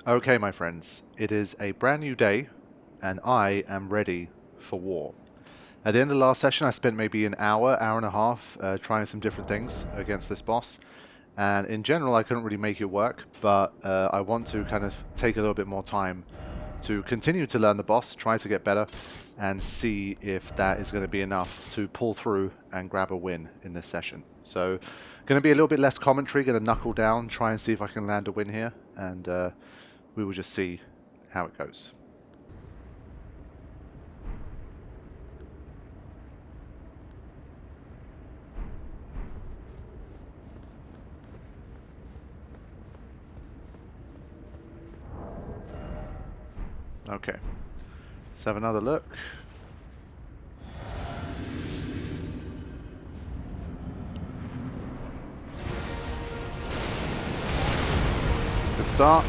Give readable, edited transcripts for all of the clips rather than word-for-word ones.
Okay, my friends, it is a brand new day, and I am ready for war. At the end of the last session, I spent maybe an hour, hour and a half, trying some different things against this boss, and in general, I couldn't really make it work, but I want to kind of take a little bit more time to continue to learn the boss, try to get better, and see if that is going to be enough to pull through and grab a win in this session. So, going to be a little bit less commentary, going to knuckle down, try and see if I can land a win here, and we will just see how it goes. Okay, let's have another look. Good start.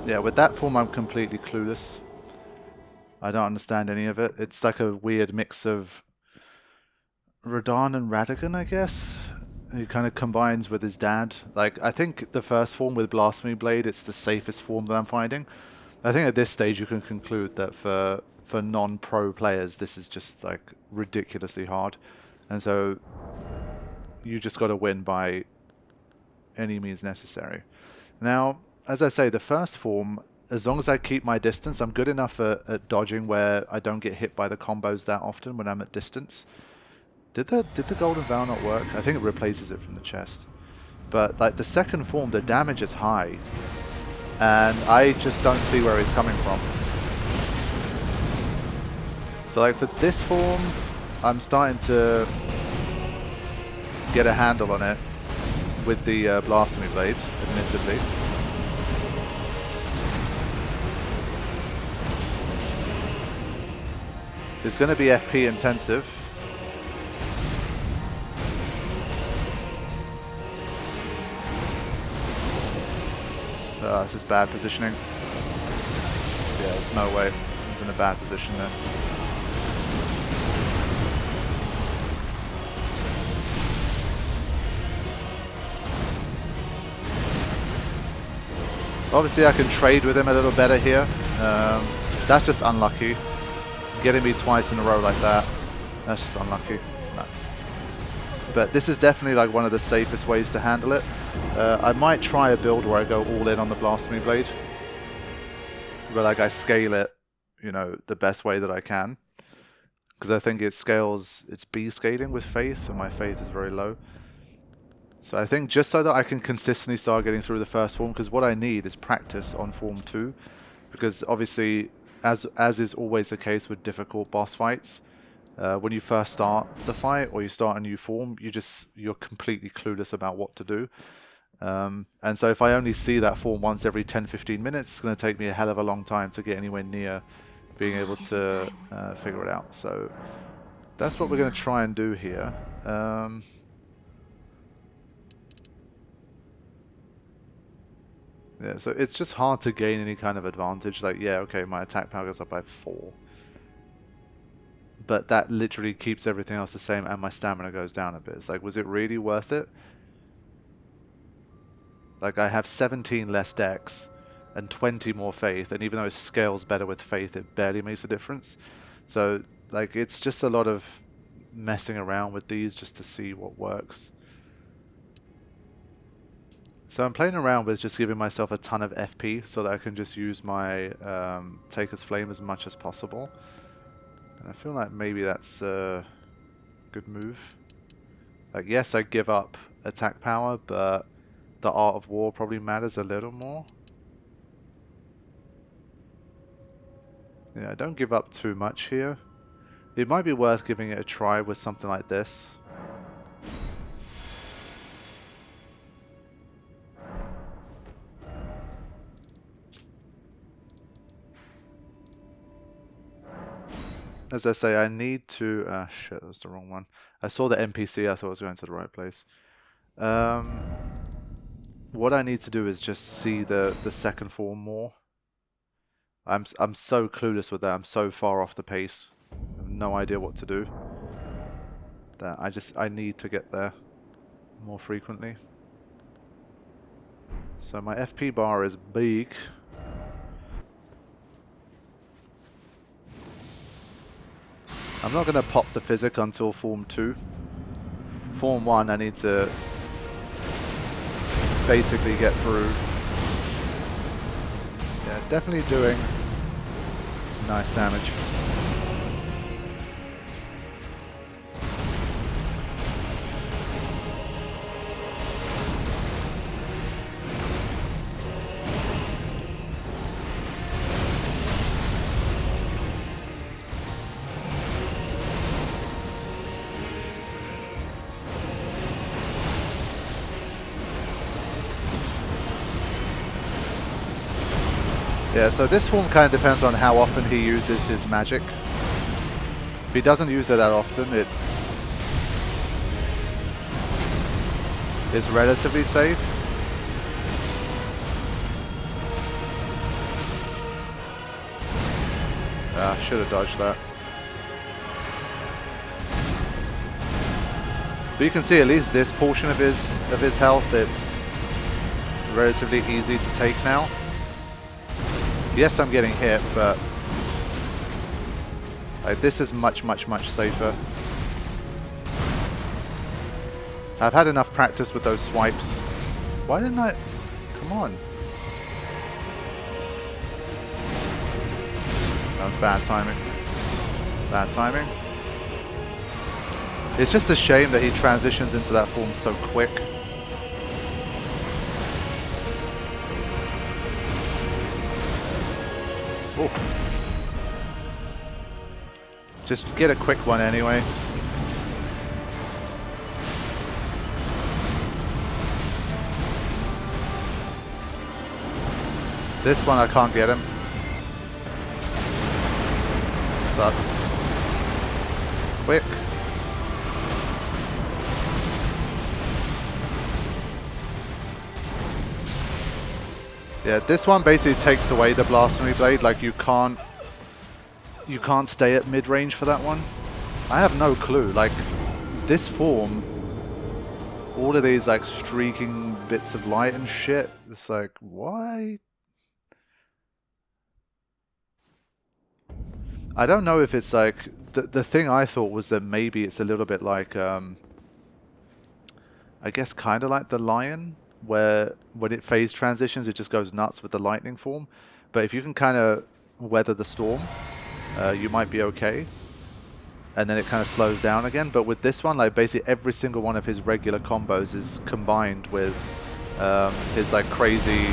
Yeah, with that form I'm completely clueless. I don't understand any of it. It's like a weird mix of Radahn and Radagon, I guess. He kind of combines with his dad. Like, I think the first form with Blasphemy Blade, it's the safest form that I'm finding. I think at this stage you can conclude that for non-pro players this is just like ridiculously hard, and so you just got to win by any means necessary. Now, as I say, the first form, as long as I keep my distance, I'm good enough at dodging where I don't get hit by the combos that often when I'm at distance. Did the Golden Vow not work? I think it replaces it from the chest. But like the second form, the damage is high, and I just don't see where he's coming from. So like for this form, I'm starting to get a handle on it with the Blasphemy Blade, admittedly. It's going to be FP intensive. This is bad positioning. Yeah, there's no way. He's in a bad position there. Obviously I can trade with him a little better here. That's just unlucky. Getting me twice in a row like that, that's just unlucky. No. But this is definitely like one of the safest ways to handle it. I might try a build where I go all in on the Blasphemy Blade, where like I scale it, you know, the best way that I can, because I think it scales, it's B scaling with Faith, and my Faith is very low. So I think just so that I can consistently start getting through the first form, because what I need is practice on Form 2, because obviously, as is always the case with difficult boss fights, when you first start the fight or you start a new form, you're completely clueless about what to do. And so if I only see that form once every 10-15 minutes, it's going to take me a hell of a long time to get anywhere near being able to figure it out. So that's what we're going to try and do here. Yeah, so it's just hard to gain any kind of advantage. Like, yeah, okay, my attack power goes up by 4. But that literally keeps everything else the same, and my stamina goes down a bit. It's like, was it really worth it? Like, I have 17 less dex and 20 more faith, and even though it scales better with faith, it barely makes a difference. So, like, it's just a lot of messing around with these just to see what works. So I'm playing around with just giving myself a ton of FP so that I can just use my Taker's Flame as much as possible. And I feel like maybe that's a good move. Like, yes, I give up attack power, but the Art of War probably matters a little more. Yeah, I don't give up too much here. It might be worth giving it a try with something like this. As I say, I need to... shit, that was the wrong one. I saw the NPC, I thought I was going to the right place. What I need to do is just see the second form more. I'm so clueless with that. I'm so far off the pace. I have no idea what to do. That I need to get there more frequently. So my FP bar is big. I'm not going to pop the physic until Form 2. Form 1 I need to basically get through. Yeah, definitely doing nice damage. Yeah, so this form kind of depends on how often he uses his magic. If he doesn't use it that often, it's relatively safe. Should have dodged that. But you can see at least this portion of his health, it's relatively easy to take now. Yes, I'm getting hit, but like, this is much safer. I've had enough practice with those swipes. Why didn't I... Come on. That was bad timing. Bad timing. It's just a shame that he transitions into that form so quick. Ooh. Just get a quick one anyway. This one I can't get him. Sucks. Quick. Yeah, this one basically takes away the Blasphemy Blade. Like, you can't stay at mid-range for that one. I have no clue. Like, this form, all of these like streaking bits of light and shit, it's like, why? I don't know if it's like, the thing I thought was that maybe it's a little bit like, I guess kind of like the lion, where when it phase transitions, it just goes nuts with the lightning form. But if you can kind of weather the storm, you might be okay. And then it kind of slows down again. But with this one, like basically every single one of his regular combos is combined with his like crazy,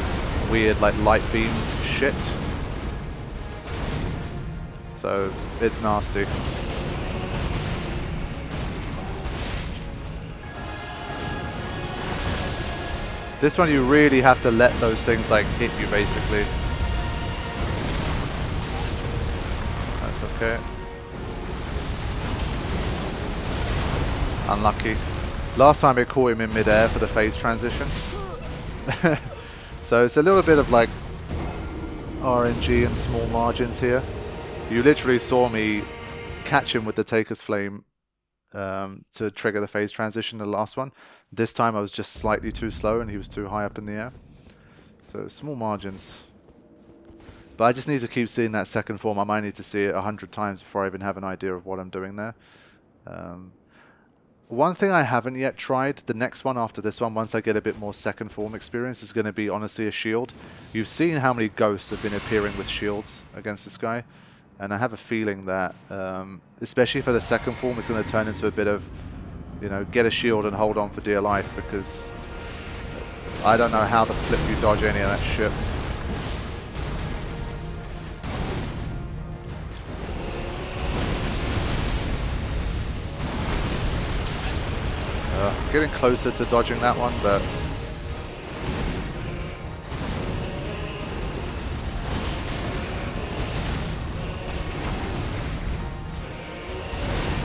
weird like light beam shit. So it's nasty. This one you really have to let those things like hit you basically. That's okay. Unlucky. Last time it caught him in mid-air for the phase transition. So it's a little bit of like RNG and small margins here. You literally saw me catch him with the Taker's Flame to trigger the phase transition, the last one. This time I was just slightly too slow and he was too high up in the air. So small margins. But I just need to keep seeing that second form. I might need to see it 100 times before I even have an idea of what I'm doing there. One thing I haven't yet tried, the next one after this one, once I get a bit more second form experience, is going to be honestly a shield. You've seen how many ghosts have been appearing with shields against this guy. And I have a feeling that, especially for the second form, it's going to turn into a bit of, you know, get a shield and hold on for dear life, because I don't know how the flip you dodge any of that shit. Getting closer to dodging that one, but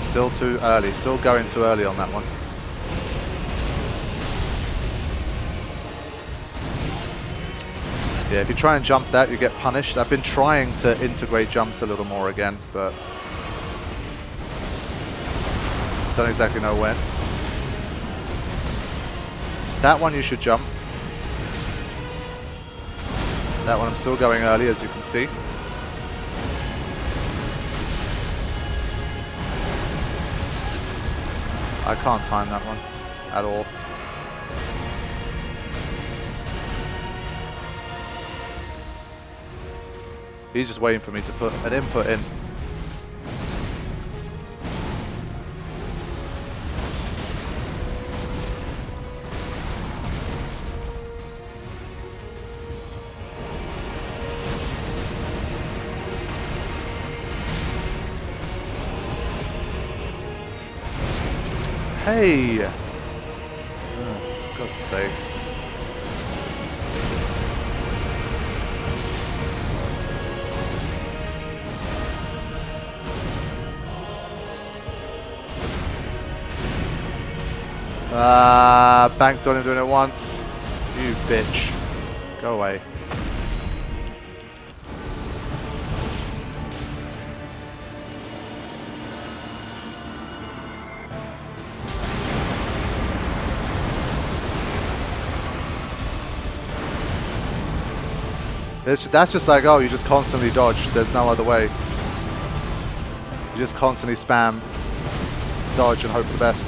still too early. Still going too early on that one. Yeah, if you try and jump that, you get punished. I've been trying to integrate jumps a little more again, but don't exactly know when. That one you should jump. That one I'm still going early, as you can see. I can't time that one at all. He's just waiting for me to put an input in. Hey! Oh, God's sake. Banked on him doing it once. You bitch. Go away. That's just like, oh, you just constantly dodge. There's no other way. You just constantly spam, dodge, and hope for the best.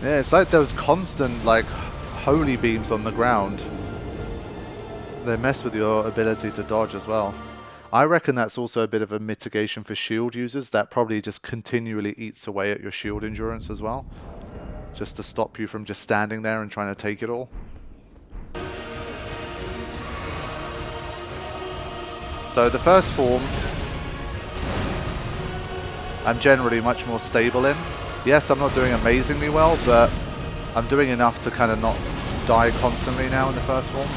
Yeah, it's like those constant, like, holy beams on the ground. They mess with your ability to dodge as well. I reckon that's also a bit of a mitigation for shield users. That probably just continually eats away at your shield endurance as well. Just to stop you from just standing there and trying to take it all. So the first form, I'm generally much more stable in. Yes, I'm not doing amazingly well, but I'm doing enough to kind of not die constantly now in the first form.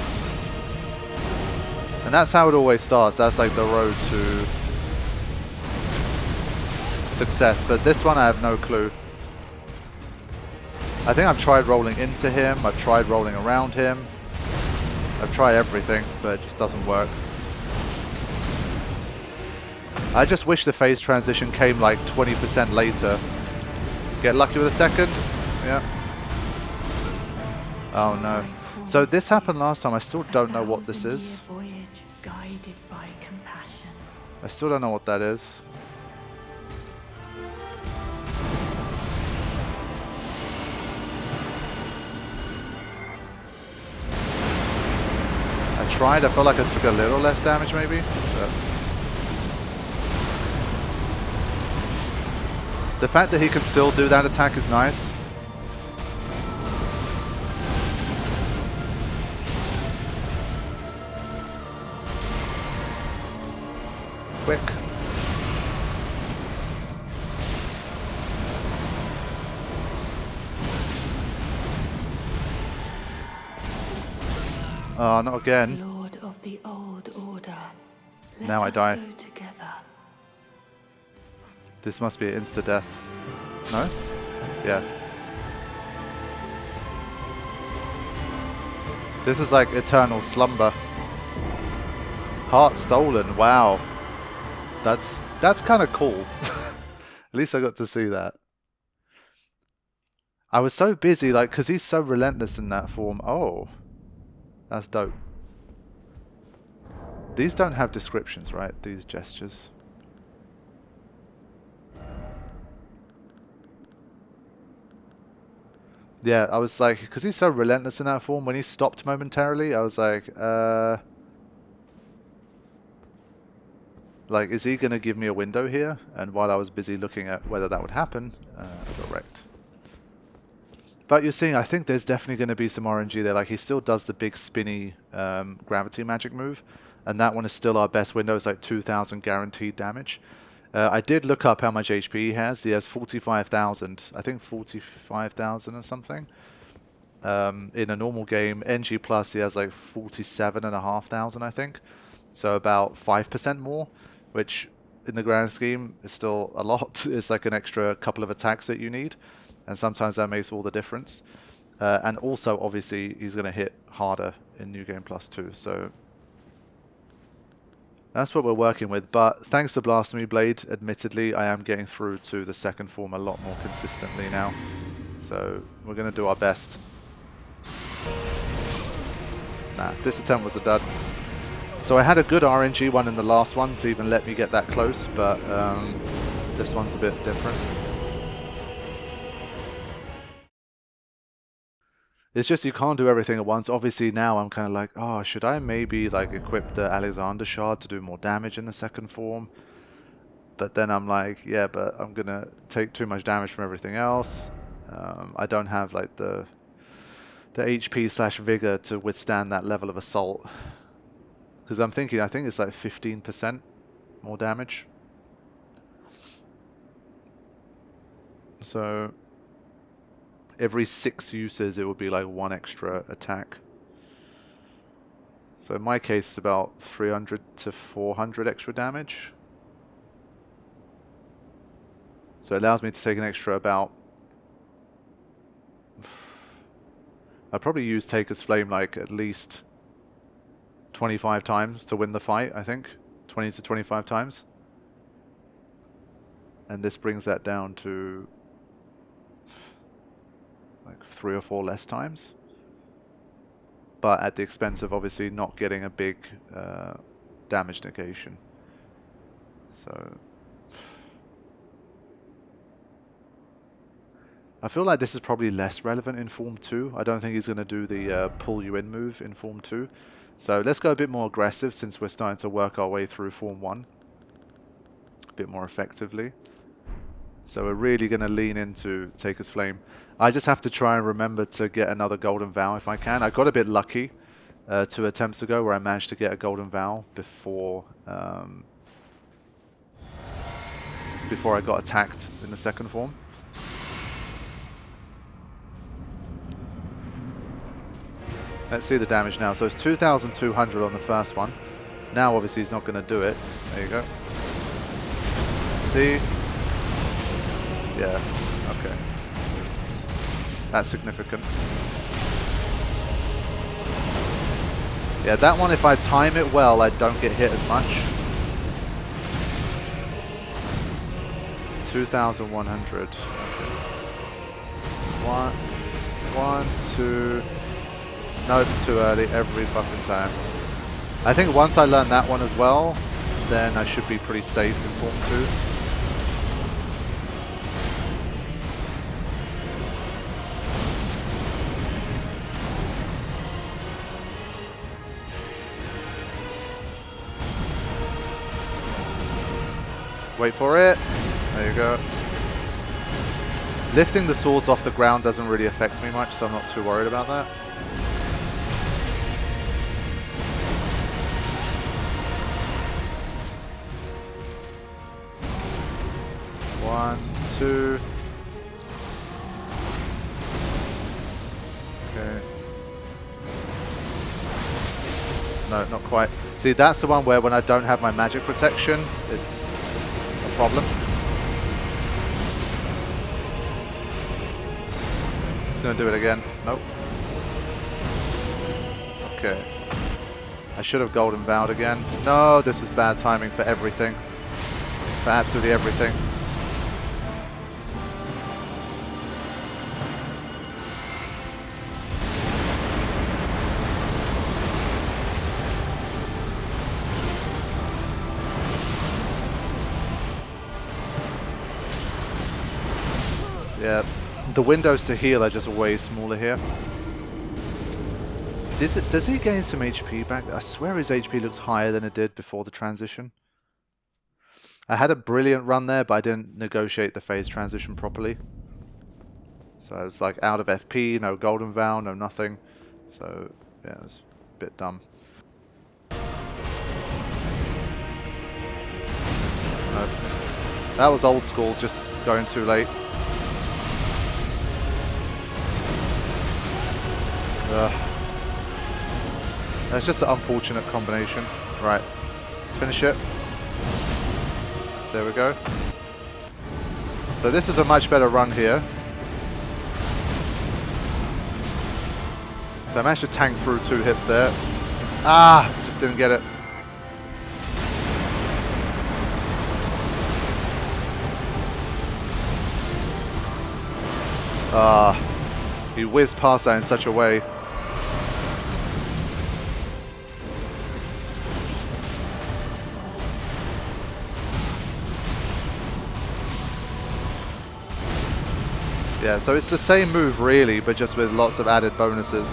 And that's how it always starts. That's like the road to success. But this one I have no clue. I think I've tried rolling into him. I've tried rolling around him. I've tried everything, but it just doesn't work. I just wish the phase transition came like 20% later. Get lucky with a second. Yeah. Oh no. So this happened last time. I still don't know what this is. I still don't know what that is. I tried. I felt like I took a little less damage maybe. But the fact that he can still do that attack is nice. Quick. Oh, not again. Lord of the old order. Now I die. Together. This must be an insta-death. No? Yeah. This is like eternal slumber. Heart stolen. Wow. That's kind of cool. At least I got to see that. I was so busy, like, because he's so relentless in that form. Oh. That's dope. These don't have descriptions, right? These gestures. Yeah, I was like, because he's so relentless in that form, when he stopped momentarily, I was like, is he going to give me a window here? And while I was busy looking at whether that would happen, I got wrecked. But you're seeing, I think there's definitely going to be some RNG there. Like, he still does the big spinny gravity magic move. And that one is still our best window. It's like 2,000 guaranteed damage. I did look up how much HP he has. He has 45,000. I think 45,000 or something. In a normal game, NG Plus, he has like 47,500, I think. So about 5% more, which in the grand scheme is still a lot. It's like an extra couple of attacks that you need. And sometimes that makes all the difference. And also, obviously, he's going to hit harder in New Game Plus 2. So that's what we're working with. But thanks to Blasphemy Blade, admittedly, I am getting through to the second form a lot more consistently now. So we're going to do our best. Nah, this attempt was a dud. So I had a good RNG one in the last one to even let me get that close. But this one's a bit different. It's just you can't do everything at once. Obviously now I'm kind of like, oh, should I maybe like equip the Alexander Shard to do more damage in the second form? But then I'm like, yeah, but I'm going to take too much damage from everything else. I don't have like the HP/vigor to withstand that level of assault. Because I'm thinking, I think it's like 15% more damage. So every 6 uses, it would be like 1 extra attack. So in my case, it's about 300 to 400 extra damage. So it allows me to take an extra about... I'd probably use Taker's Flame like at least 25 times to win the fight, I think. 20 to 25 times. And this brings that down to like 3 or 4 less times. But at the expense of obviously not getting a big damage negation. So I feel like this is probably less relevant in Form 2. I don't think he's going to do the pull you in move in Form 2. So let's go a bit more aggressive since we're starting to work our way through Form 1 a bit more effectively. So we're really going to lean into Taker's Flame. I just have to try and remember to get another Golden Vow if I can. I got a bit lucky 2 attempts ago where I managed to get a Golden Vow before before I got attacked in the second form. Let's see the damage now. So it's 2,200 on the first one. Now obviously he's not going to do it. There you go. See? Yeah, okay. That's significant. Yeah, that one, if I time it well, I don't get hit as much. 2,100. Okay. 1, 2... No, too early every fucking time. I think once I learn that one as well, then I should be pretty safe in Form 2. Wait for it. There you go. Lifting the swords off the ground doesn't really affect me much, so I'm not too worried about that. One, two. Okay. No, not quite. See, that's the one where when I don't have my magic protection, it's a problem. It's gonna do it again. Nope. Okay. I should have Golden Vowed again. No, this was bad timing for everything. For absolutely everything. Yeah, the windows to heal are just way smaller here. Does he gain some HP back? I swear his HP looks higher than it did before the transition. I had a brilliant run there, but I didn't negotiate the phase transition properly. So I was like out of FP, no Golden Vow, no nothing. So yeah, it was a bit dumb. No. That was old school, just going too late. That's just an unfortunate combination. Right, let's finish it. There we go. So this is a much better run here. So I managed to tank through 2 hits there. Ah, just didn't get it. Ah, he whizzed past that in such a way. Yeah, so it's the same move really, but just with lots of added bonuses.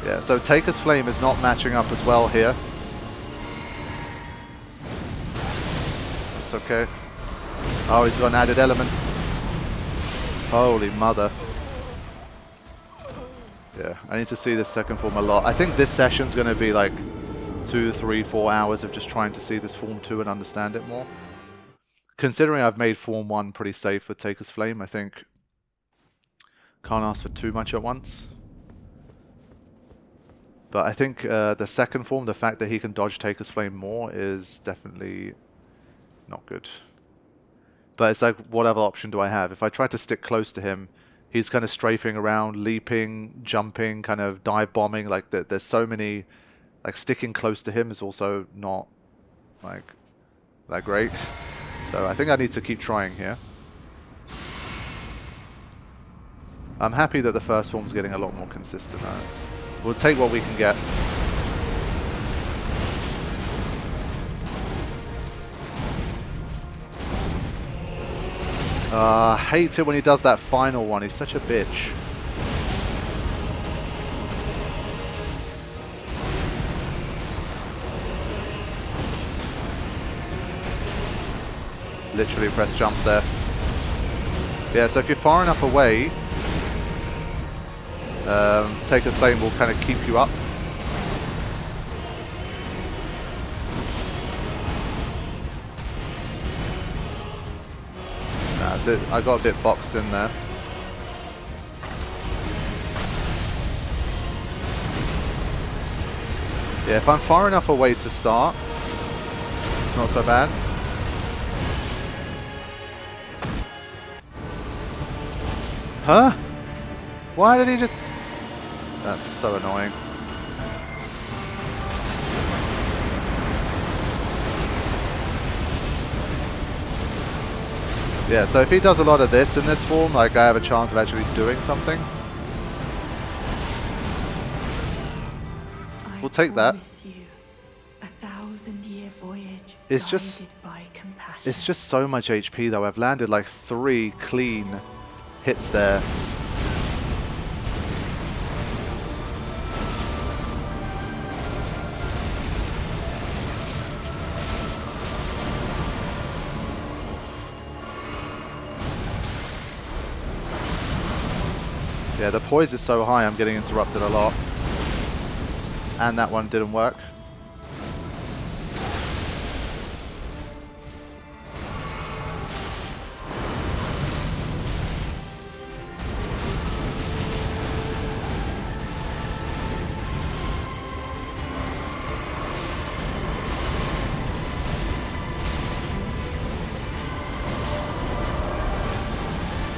Yeah, so Taker's Flame is not matching up as well here. It's okay. Oh, he's got an added element. Holy mother. Yeah, I need to see this second form a lot. I think this session's going to be like 2, 3, 4 hours of just trying to see this Form 2 and understand it more. Considering I've made Form 1 pretty safe with Taker's Flame, I think can't ask for too much at once. But I think the second form, the fact that he can dodge Taker's Flame more is definitely not good. But it's like, what other option do I have? If I try to stick close to him, he's kind of strafing around, leaping, jumping, kind of dive bombing. Like there's so many, like sticking close to him is also not like that great. So I think I need to keep trying here. I'm happy that the first form's getting a lot more consistent. We'll take what we can get. I hate it when he does that final one. He's such a bitch. Literally press jump there. Yeah, so if you're far enough away, Taker's Flame will kind of keep you up. I got a bit boxed in there. Yeah, if I'm far enough away to start, it's not so bad. Huh? Why did he just... That's so annoying. Yeah, so if he does a lot of this in this form, like I have a chance of actually doing something. We'll take that. It's just so much HP though. I've landed like 3 clean hits there. Yeah, the poise is so high, I'm getting interrupted a lot. And that one didn't work.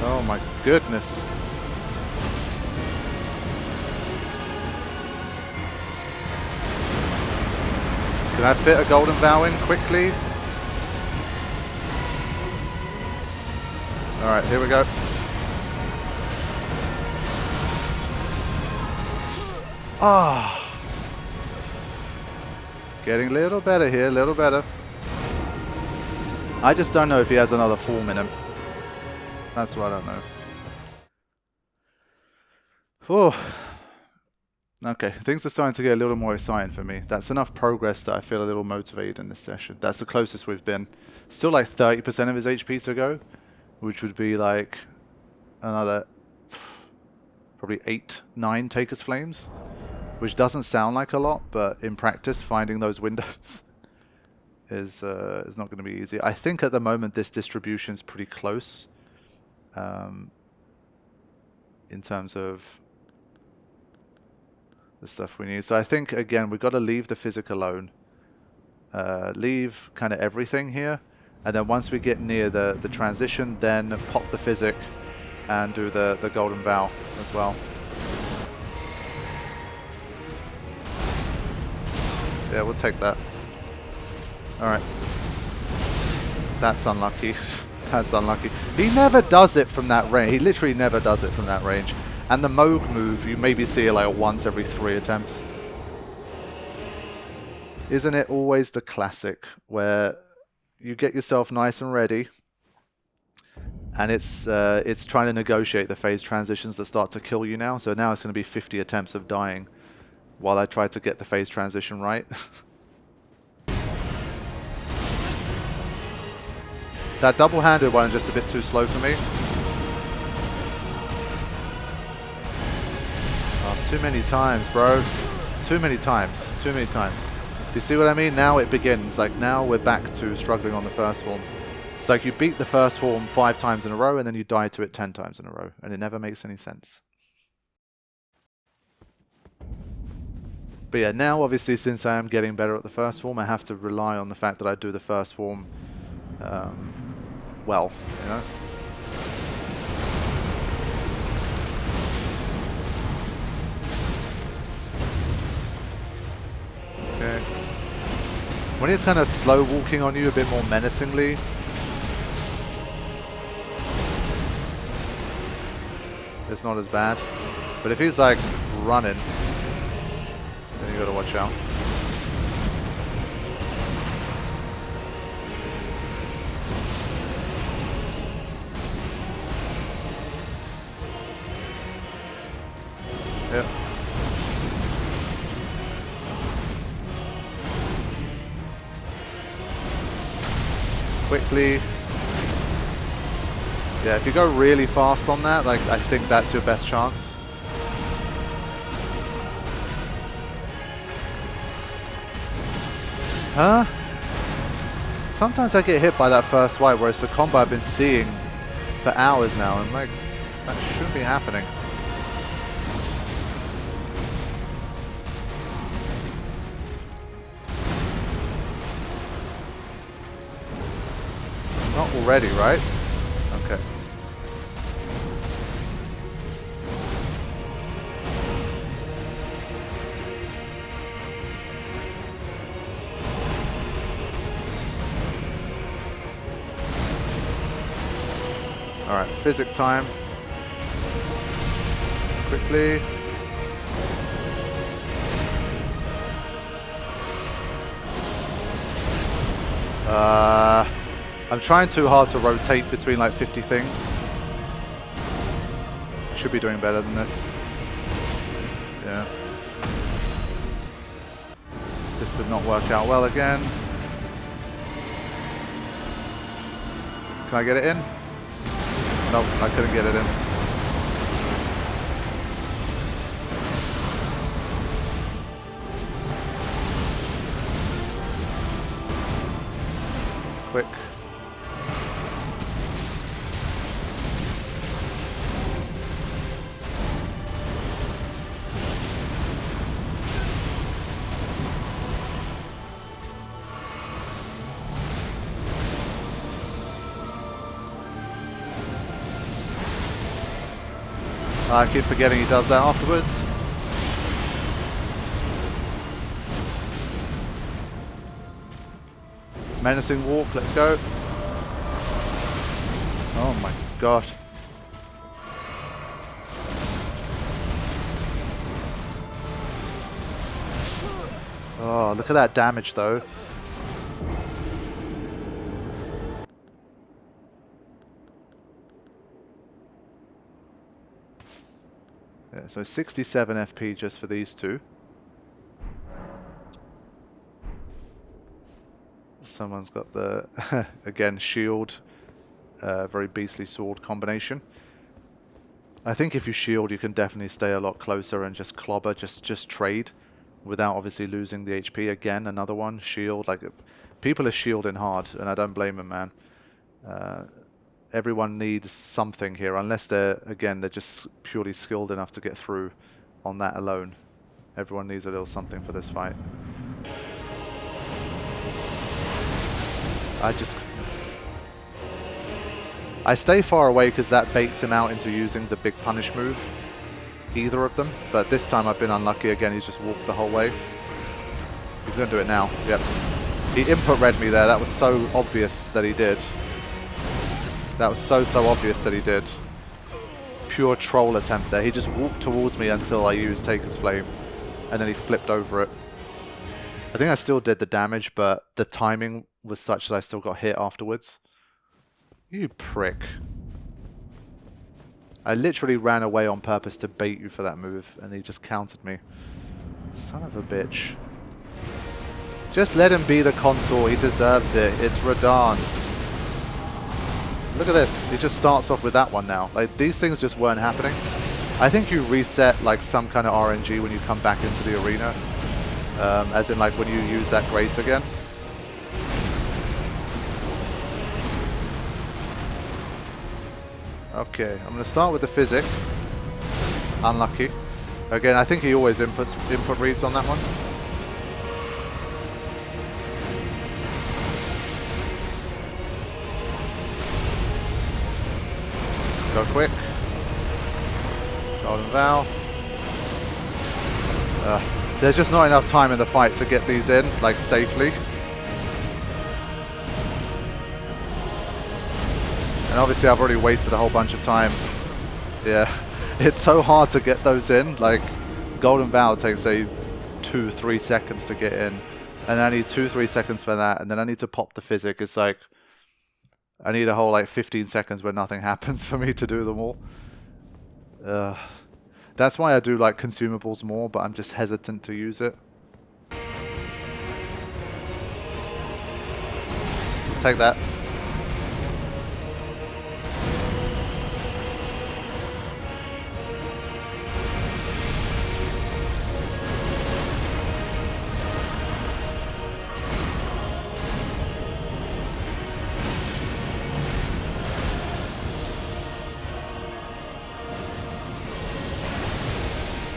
Oh my goodness. Can I fit a Golden Vow in quickly? Alright, here we go. Ah, getting a little better here, a little better. I just don't know if he has another form in him. That's what I don't know. Oh. Okay, things are starting to get a little more exciting for me. That's enough progress that I feel a little motivated in this session. That's the closest we've been. Still like 30% of his HP to go, which would be like another probably 8, 9 Taker's Flames, which doesn't sound like a lot, but in practice, finding those windows is not going to be easy. I think at the moment this distribution is pretty close in terms of the stuff we need. So I think, again, we've got to leave the physic alone. Leave kind of everything here. And then once we get near the transition, then pop the physic and do the Golden Vow as well. Yeah, we'll take that. Alright. That's unlucky. That's unlucky. He never does it from that range. He literally never does it from that range. And the Moog move, you maybe see it like once every 3 attempts. Isn't it always the classic where you get yourself nice and ready, and it's trying to negotiate the phase transitions that start to kill you now. So now it's going to be 50 attempts of dying while I try to get the phase transition right. That double-handed one is just a bit too slow for me. Too many times, bro. Too many times. Too many times. You see what I mean? Now it begins. Like, now we're back to struggling on the first form. It's like you beat the first form 5 times in a row, and then you die to it 10 times in a row. And it never makes any sense. But yeah, now, obviously, since I am getting better at the first form, I have to rely on the fact that I do the first form well, you know? Okay. When he's kind of slow walking on you a bit more menacingly, it's not as bad. But if he's like running, then you gotta watch out. Yep. Quickly. Yeah, if you go really fast on that, like I think that's your best chance. Huh? Sometimes I get hit by that first swipe, whereas the combo I've been seeing for hours now, and like, that shouldn't be happening. Not already, right? Okay. Alright, physic time. Quickly. I'm trying too hard to rotate between like 50 things. Should be doing better than this. Yeah. This did not work out well again. Can I get it in? Nope, I couldn't get it in. Quick. I keep forgetting he does that afterwards. Menacing walk, let's go. Oh my god. Oh, look at that damage though. Yeah, so 67 FP just for these two. Someone's got the, again, shield, very beastly sword combination. I think if you shield, you can definitely stay a lot closer and just clobber, just trade, without obviously losing the HP. Again, another one, shield. Like, people are shielding hard, and I don't blame them, man. Everyone needs something here, unless they're just purely skilled enough to get through on that alone. Everyone needs a little something for this fight. I stay far away because that baits him out into using the big punish move. Either of them. But this time I've been unlucky again. He's just walked the whole way. He's going to do it now. Yep. He input read me there. That was so obvious that he did. That was so obvious that he did. Pure troll attempt there. He just walked towards me until I used Taker's Flame. And then he flipped over it. I think I still did the damage, but the timing was such that I still got hit afterwards. You prick. I literally ran away on purpose to bait you for that move, and he just countered me. Son of a bitch. Just let him be the consort. He deserves it. It's Radahn. Look at this. He just starts off with that one now. Like, these things just weren't happening. I think you reset like some kind of RNG when you come back into the arena. As in like when you use that grace again. Okay, I'm going to start with the physic. Unlucky. Again, I think he always input reads on that one. Go quick. Golden Vow. There's just not enough time in the fight to get these in, like, safely. And obviously I've already wasted a whole bunch of time. Yeah, it's so hard to get those in. Like, Golden Vow takes, say, 2-3 seconds to get in. And then I need 2-3 seconds for that. And then I need to pop the physic. It's like, I need a whole, like, 15 seconds where nothing happens for me to do them all. That's why I do like consumables more, but I'm just hesitant to use it. Take that.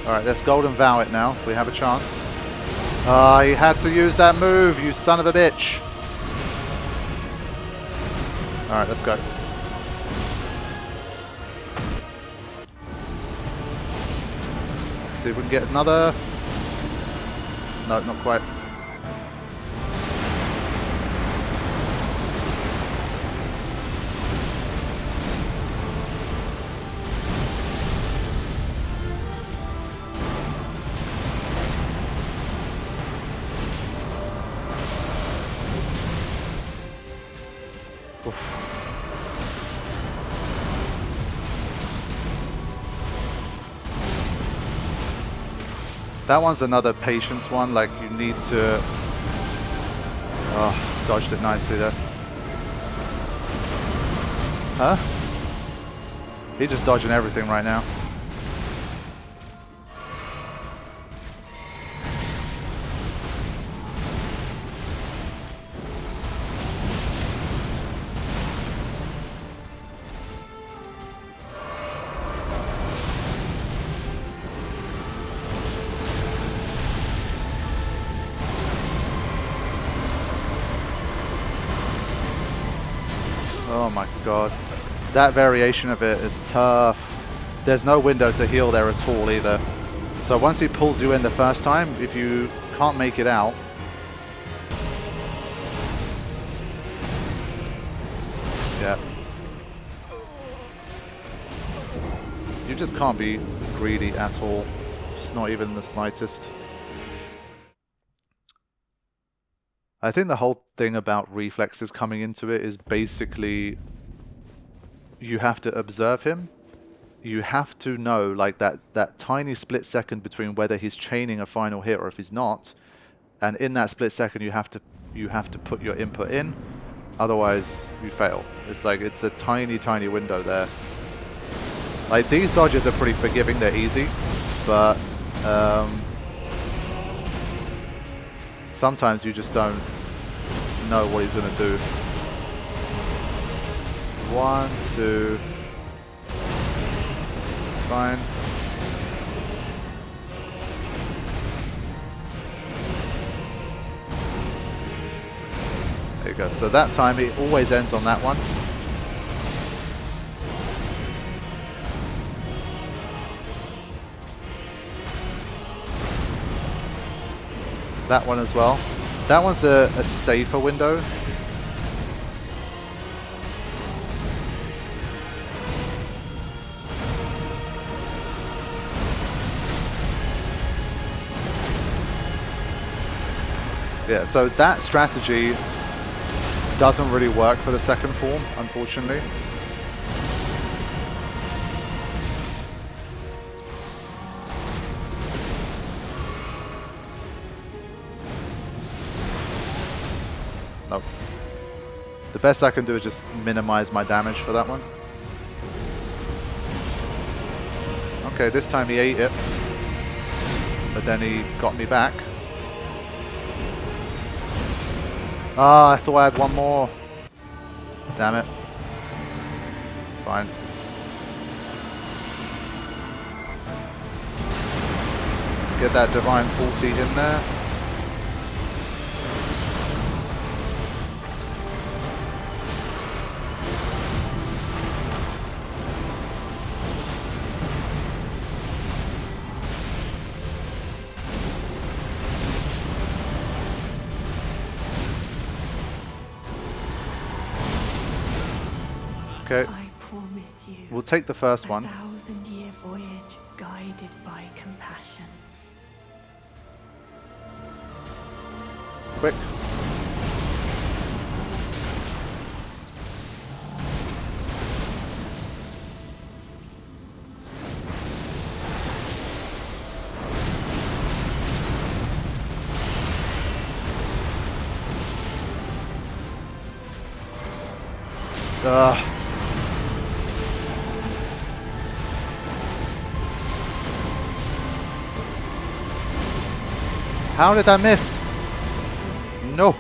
Alright, let's Golden Vow it now. We have a chance. Ah, he had to use that move, you son of a bitch. Alright, let's go. See if we can get another. No, not quite. That one's another patience one, like you need to... Oh, dodged it nicely there. Huh? He's just dodging everything right now. Oh my god. That variation of it is tough. There's no window to heal there at all either. So once he pulls you in the first time, if you can't make it out... Yeah. You just can't be greedy at all. Just not even the slightest. I think the whole thing about reflexes coming into it is basically you have to observe him. You have to know like that tiny split second between whether he's chaining a final hit or if he's not. And in that split second you have to put your input in. Otherwise you fail. It's like it's a tiny window there. Like these dodges are pretty forgiving, they're easy, but sometimes you just don't know what he's going to do. 1, 2. It's fine. There you go. So that time it always ends on that one. That one as well. That one's a safer window. Yeah, so that strategy doesn't really work for the second form, unfortunately. Nope. The best I can do is just minimize my damage for that one. Okay, this time he ate it. But then he got me back. Ah, I thought I had one more. Damn it. Fine. Get that Divine 40 in there. Okay, I promise you. we'll take the first a one. 1,000-year voyage guided by compassion. Quick. How did I miss? No.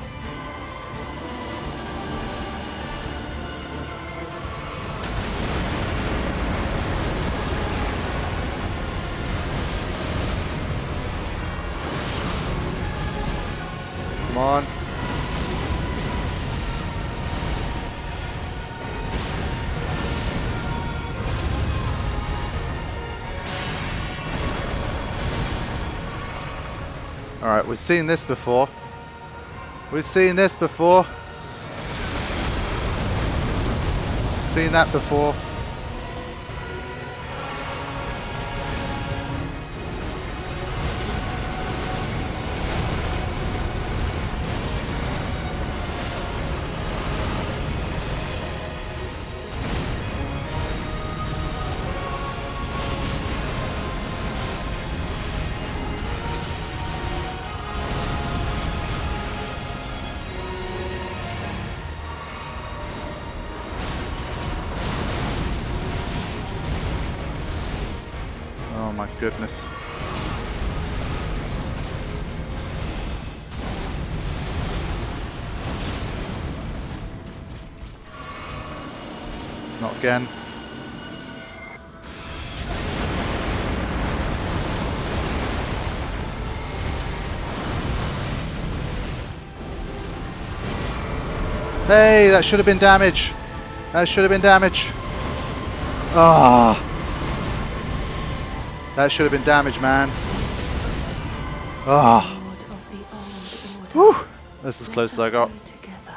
Come on. Alright, we've seen this before. We've seen this before. Seen that before. Oh my goodness. Not again. Hey, that should have been damage. That should have been damage. Ah. That should have been damage, man. Ah. Lord of the old order. Whew. That's as Let close as us I got. go together.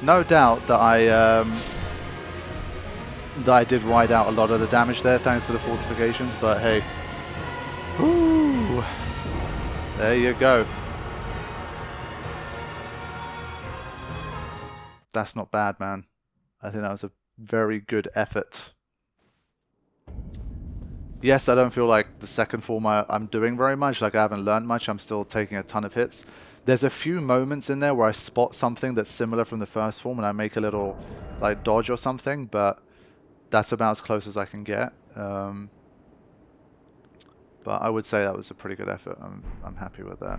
No doubt that I did ride out a lot of the damage there thanks to the fortifications, but hey. Woo. There you go. That's not bad, man. I think that was a very good effort. Yes, I don't feel like the second form I'm doing very much. Like I haven't learned much. I'm still taking a ton of hits. There's a few moments in there where I spot something that's similar from the first form and I make a little like dodge or something, but that's about as close as I can get. But I would say that was a pretty good effort. I'm happy with that.